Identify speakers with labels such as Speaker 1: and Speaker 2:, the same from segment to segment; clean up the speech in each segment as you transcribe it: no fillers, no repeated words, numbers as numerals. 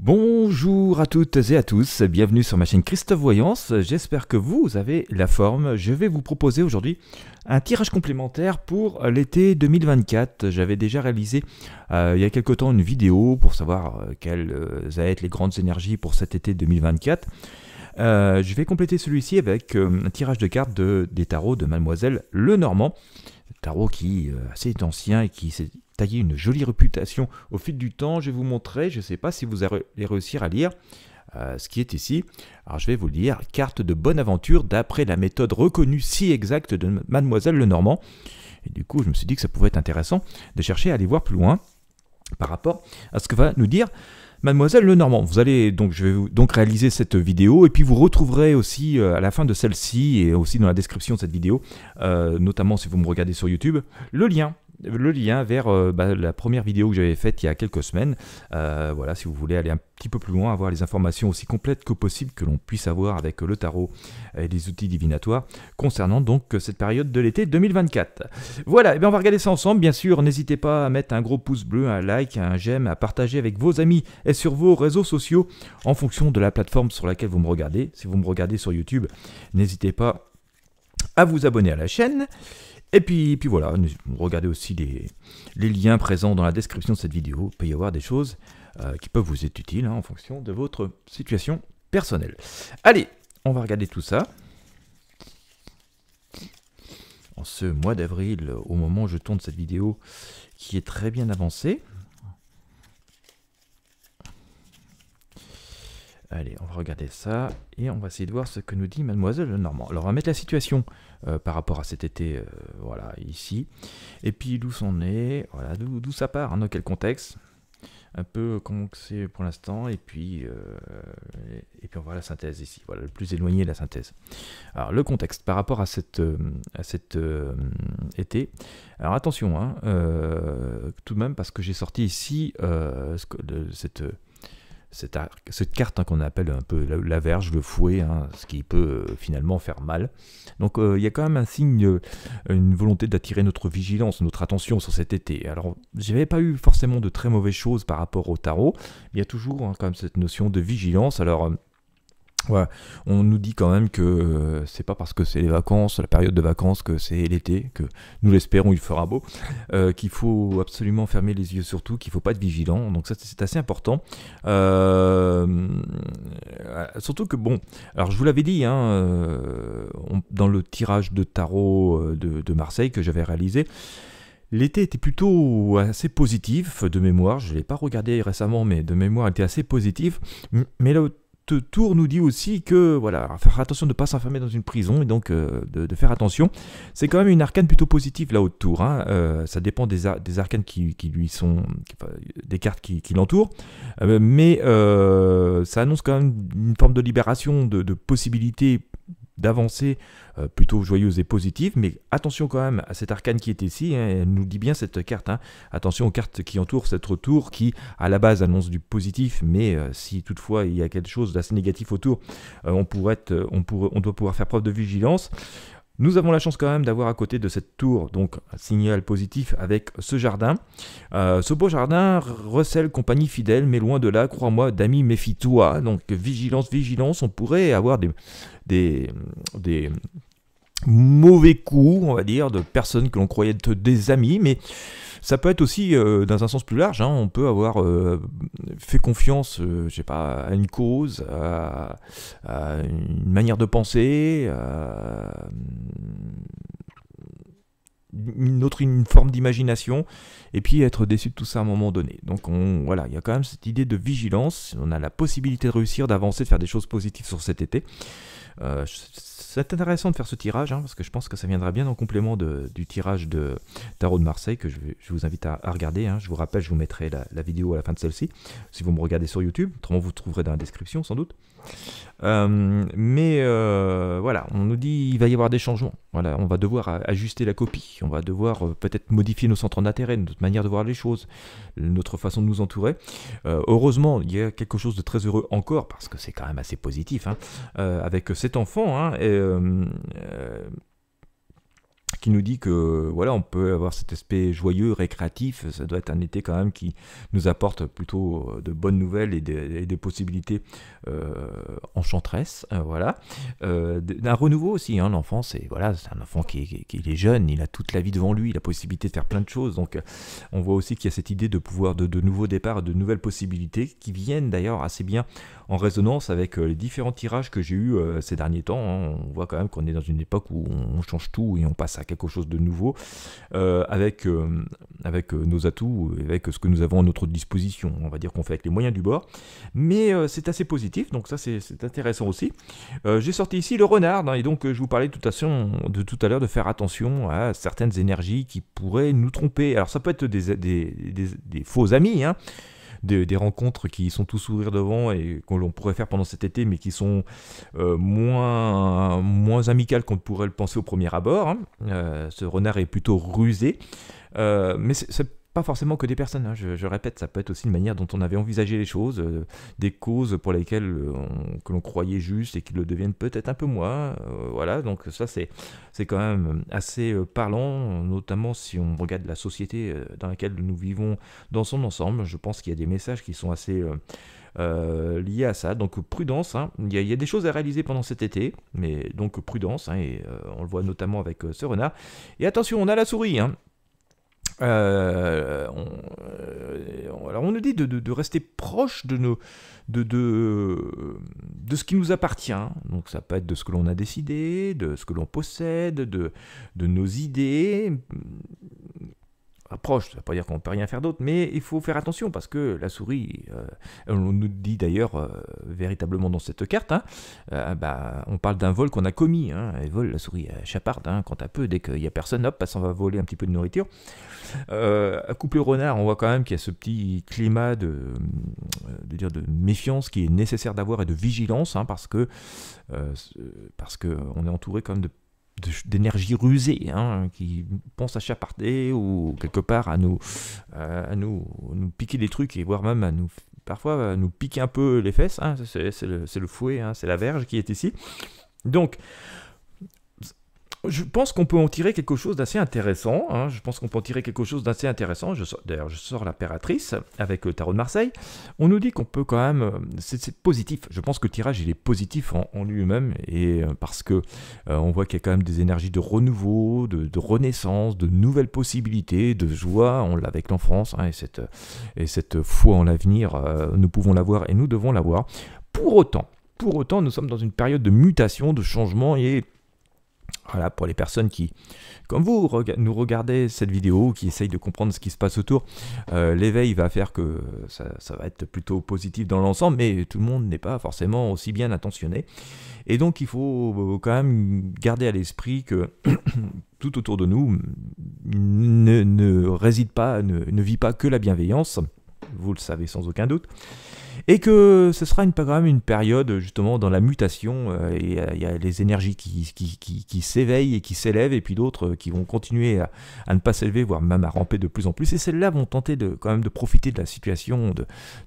Speaker 1: Bonjour à toutes et à tous, bienvenue sur ma chaîne Christophe Voyance, j'espère que vous avez la forme. Je vais vous proposer aujourd'hui un tirage complémentaire pour l'été 2024. J'avais déjà réalisé il y a quelque temps une vidéo pour savoir quelles allaient être les grandes énergies pour cet été 2024. Je vais compléter celui-ci avec un tirage de cartes des tarots de Mademoiselle Lenormand. Tarot qui est assez ancien et qui s'est taillé une jolie réputation au fil du temps. Je vais vous montrer, je ne sais pas si vous allez réussir à lire ce qui est ici. Alors je vais vous le lire, carte de bonne aventure d'après la méthode reconnue si exacte de Mademoiselle Lenormand. Et du coup je me suis dit que ça pouvait être intéressant de chercher à aller voir plus loin par rapport à ce que va nous dire Mademoiselle Lenormand. Vous allez donc, je vais donc réaliser cette vidéo et puis vous retrouverez aussi à la fin de celle-ci et aussi dans la description de cette vidéo, notamment si vous me regardez sur YouTube, le lien vers la première vidéo que j'avais faite il y a quelques semaines. Voilà, si vous voulez aller un petit peu plus loin, avoir les informations aussi complètes que possible que l'on puisse avoir avec le tarot et les outils divinatoires concernant donc cette période de l'été 2024. Voilà, et bien on va regarder ça ensemble. Bien sûr, n'hésitez pas à mettre un gros pouce bleu, un like, un j'aime, à partager avec vos amis et sur vos réseaux sociaux en fonction de la plateforme sur laquelle vous me regardez. Si vous me regardez sur YouTube, n'hésitez pas à vous abonner à la chaîne. Et puis voilà, regardez aussi les liens présents dans la description de cette vidéo. Il peut y avoir des choses qui peuvent vous être utiles en fonction de votre situation personnelle. Allez, on va regarder tout ça. En ce mois d'avril, au moment où je tourne cette vidéo, qui est très bien avancée. Allez, on va regarder ça et on va essayer de voir ce que nous dit Mademoiselle Lenormand. Alors on va mettre la situation par rapport à cet été, voilà, ici. Et puis d'où c'en est, voilà, d'où ça part, dans quel contexte, un peu comment c'est pour l'instant, et puis on voit la synthèse ici, voilà, le plus éloigné de la synthèse. Alors le contexte par rapport à cet été, alors attention, hein, tout de même, parce que j'ai sorti ici cette carte qu'on appelle un peu la verge, le fouet, ce qui peut finalement faire mal. Donc il y a quand même un signe, une volonté d'attirer notre vigilance, notre attention sur cet été. Alors je n'avais pas eu forcément de très mauvaises choses par rapport au tarot, mais il y a toujours quand même cette notion de vigilance. Alors voilà, on nous dit quand même que c'est pas parce que c'est les vacances, la période de vacances, que c'est l'été, que nous l'espérons il fera beau, qu'il faut absolument fermer les yeux sur tout, qu'il ne faut pas être vigilant, donc ça c'est assez important. Surtout que bon, alors je vous l'avais dit, dans le tirage de tarot de Marseille que j'avais réalisé, l'été était plutôt assez positif de mémoire, je ne l'ai pas regardé récemment, mais de mémoire il était assez positif, mais là tour nous dit aussi que voilà, faire attention de ne pas s'enfermer dans une prison et donc de faire attention. C'est quand même une arcane plutôt positive là autour. Ça dépend des arcanes qui lui sont, des cartes qui l'entourent, mais ça annonce quand même une forme de libération, de possibilités d'avancer plutôt joyeuse et positive, mais attention quand même à cette arcane qui est ici, elle nous dit bien cette carte, attention aux cartes qui entourent cette tour qui à la base annonce du positif, mais si toutefois il y a quelque chose d'assez négatif autour, on doit pouvoir faire preuve de vigilance. Nous avons la chance quand même d'avoir à côté de cette tour donc un signal positif avec ce jardin. Ce beau jardin recèle compagnie fidèle, mais loin de là, crois-moi, d'amis méfie-toi. Donc vigilance, vigilance, on pourrait avoir des mauvais coups, on va dire, de personnes que l'on croyait être des amis, mais ça peut être aussi, dans un sens plus large, on peut avoir fait confiance, je sais pas, à une cause, à une manière de penser, une forme d'imagination, et puis être déçu de tout ça à un moment donné. Donc voilà, il y a quand même cette idée de vigilance, on a la possibilité de réussir, d'avancer, de faire des choses positives sur cet été. C'est intéressant de faire ce tirage, parce que je pense que ça viendra bien en complément du tirage de Tarot de Marseille que je vous invite à regarder. Je vous rappelle, je vous mettrai la vidéo à la fin de celle-ci, si vous me regardez sur YouTube, autrement vous trouverez dans la description sans doute. Voilà, on nous dit qu'il va y avoir des changements. Voilà, on va devoir ajuster la copie, on va devoir peut-être modifier nos centres d'intérêt, notre manière de voir les choses, notre façon de nous entourer. Heureusement, il y a quelque chose de très heureux encore, parce que c'est quand même assez positif, avec cet enfant, qui nous dit que voilà, on peut avoir cet aspect joyeux, récréatif. Ça doit être un été quand même qui nous apporte plutôt de bonnes nouvelles et des possibilités enchanteresses. Voilà, d'un renouveau aussi. Hein, l'enfant, c'est un enfant qui est jeune, il a toute la vie devant lui, la possibilité de faire plein de choses. Donc, on voit aussi qu'il y a cette idée de pouvoir de nouveaux départs, de nouvelles possibilités qui viennent d'ailleurs assez bien en résonance avec les différents tirages que j'ai eus ces derniers temps. Hein. On voit quand même qu'on est dans une époque où on change tout et on passe à quelque chose de nouveau avec nos atouts, avec ce que nous avons à notre disposition. On va dire qu'on fait avec les moyens du bord, mais c'est assez positif, donc ça c'est intéressant aussi. J'ai sorti ici le renard, hein, et donc je vous parlais de tout à l'heure de faire attention à certaines énergies qui pourraient nous tromper. Alors ça peut être des faux amis, hein, des rencontres qui sont tout sourire devant et que l'on pourrait faire pendant cet été, mais qui sont moins amicales qu'on pourrait le penser au premier abord. Hein. Ce renard est plutôt rusé, mais c'est pas forcément que des personnes, hein. Je répète, ça peut être aussi une manière dont on avait envisagé les choses, des causes pour lesquelles que l'on croyait justes et qui le deviennent peut-être un peu moins. Voilà, donc ça c'est quand même assez parlant, notamment si on regarde la société dans laquelle nous vivons dans son ensemble. Je pense qu'il y a des messages qui sont assez liés à ça, donc prudence, hein. Il y a des choses à réaliser pendant cet été, mais donc prudence, hein, et on le voit notamment avec ce renard. Et attention, on a la souris, hein. Alors on nous dit de rester proche de ce qui nous appartient. Donc ça peut être de ce que l'on a décidé, de ce que l'on possède, de nos idées. Proche, ça ne veut pas dire qu'on ne peut rien faire d'autre, mais il faut faire attention parce que la souris, on nous dit d'ailleurs véritablement dans cette carte, hein, on parle d'un vol qu'on a commis. Hein, elle vole, la souris, elle chaparde, hein, quand à peu, dès qu'il n'y a personne, hop, elle s'en va voler un petit peu de nourriture. Couplé au renard, on voit quand même qu'il y a ce petit climat de méfiance qui est nécessaire d'avoir et de vigilance, hein, parce que on est entouré quand même d'énergie rusée, hein, qui pense à chaparder ou quelque part à nous piquer des trucs et voire même parfois à nous piquer un peu les fesses. Hein, c'est le fouet, hein, c'est la verge qui est ici. Donc je pense qu'on peut en tirer quelque chose d'assez intéressant. Hein. D'ailleurs, je sors l'impératrice avec le tarot de Marseille. On nous dit qu'on peut quand même... C'est positif. Je pense que le tirage, il est positif en lui-même. Et parce que on voit qu'il y a quand même des énergies de renouveau, de renaissance, de nouvelles possibilités, de joie. On l'a avec l'enfance. Hein, et cette foi en l'avenir, nous pouvons l'avoir et nous devons l'avoir. Pour autant, nous sommes dans une période de mutation, de changement et... Voilà, pour les personnes qui, comme vous, nous regardez cette vidéo, qui essayent de comprendre ce qui se passe autour, l'éveil va faire que ça va être plutôt positif dans l'ensemble, mais tout le monde n'est pas forcément aussi bien intentionné. Et donc il faut quand même garder à l'esprit que tout autour de nous ne réside pas, ne vit pas que la bienveillance, vous le savez sans aucun doute. Et que ce sera quand même une période justement dans la mutation, et il y a les énergies qui s'éveillent et qui s'élèvent, et puis d'autres qui vont continuer à ne pas s'élever, voire même à ramper de plus en plus, et celles-là vont tenter quand même de profiter de la situation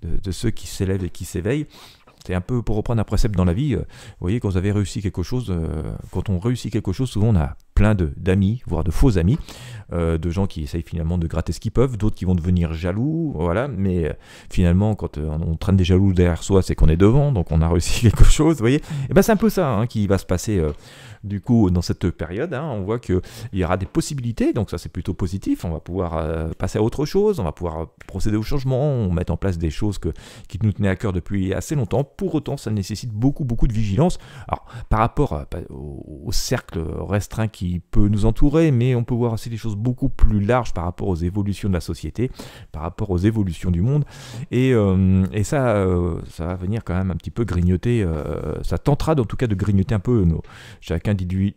Speaker 1: de ceux qui s'élèvent et qui s'éveillent. C'est un peu pour reprendre un précepte dans la vie, vous voyez, quand vous avez réussi quelque chose, quand on réussit quelque chose, souvent on a plein d'amis, voire de faux amis, de gens qui essayent finalement de gratter ce qu'ils peuvent, d'autres qui vont devenir jaloux, voilà, mais finalement quand on traîne des jaloux derrière soi, c'est qu'on est devant, donc on a réussi quelque chose, vous voyez, et ben c'est un peu ça, hein, qui va se passer du coup dans cette période, hein. On voit qu'il y aura des possibilités, donc ça c'est plutôt positif, on va pouvoir passer à autre chose, on va pouvoir procéder au changement, mettre en place des choses qui nous tenaient à cœur depuis assez longtemps. Pour autant ça nécessite beaucoup de vigilance. Alors par rapport au cercle restreint qui peut nous entourer, mais on peut voir aussi des choses beaucoup plus larges par rapport aux évolutions de la société, par rapport aux évolutions du monde, et ça va venir quand même un petit peu grignoter, ça tentera en tout cas de grignoter un peu chacun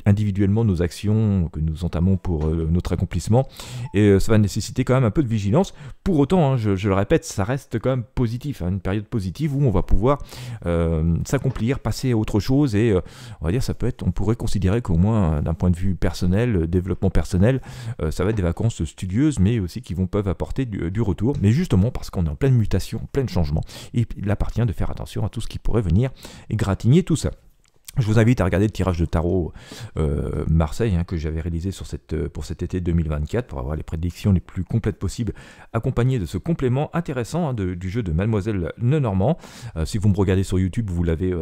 Speaker 1: individuellement nos actions que nous entamons pour notre accomplissement, et ça va nécessiter quand même un peu de vigilance. Pour autant, hein, je le répète, ça reste quand même positif, hein, une période positive où on va pouvoir s'accomplir, passer à autre chose, et on va dire on pourrait considérer qu'au moins d'un point de vue personnel, développement personnel, ça va être des vacances studieuses, mais aussi qui peuvent apporter du retour, mais justement parce qu'on est en pleine mutation, en plein changement, et il appartient de faire attention à tout ce qui pourrait venir égratigner tout ça. Je vous invite à regarder le tirage de tarot Marseille que j'avais réalisé pour cet été 2024 pour avoir les prédictions les plus complètes possibles, accompagnées de ce complément intéressant du jeu de Mademoiselle Lenormand. Si vous me regardez sur YouTube, vous l'avez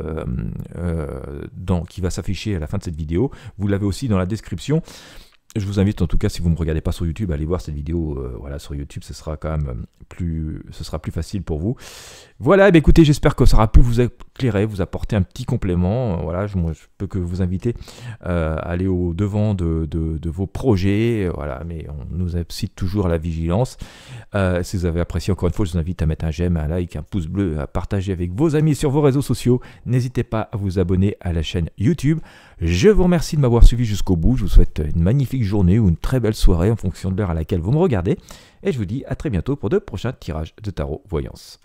Speaker 1: qui va s'afficher à la fin de cette vidéo. Vous l'avez aussi dans la description. Je vous invite en tout cas, si vous ne me regardez pas sur YouTube, à aller voir cette vidéo sur YouTube, ce sera quand même plus facile pour vous. Voilà, écoutez, j'espère que ça aura pu vous éclairer, vous apporter un petit complément. Voilà, je peux que vous inviter à aller au devant de vos projets. Voilà, mais on nous incite toujours à la vigilance. Si vous avez apprécié, encore une fois, je vous invite à mettre un j'aime, un like, un pouce bleu, à partager avec vos amis sur vos réseaux sociaux. N'hésitez pas à vous abonner à la chaîne YouTube. Je vous remercie de m'avoir suivi jusqu'au bout. Je vous souhaite une magnifique journée ou une très belle soirée en fonction de l'heure à laquelle vous me regardez. Et je vous dis à très bientôt pour de prochains tirages de tarot voyance.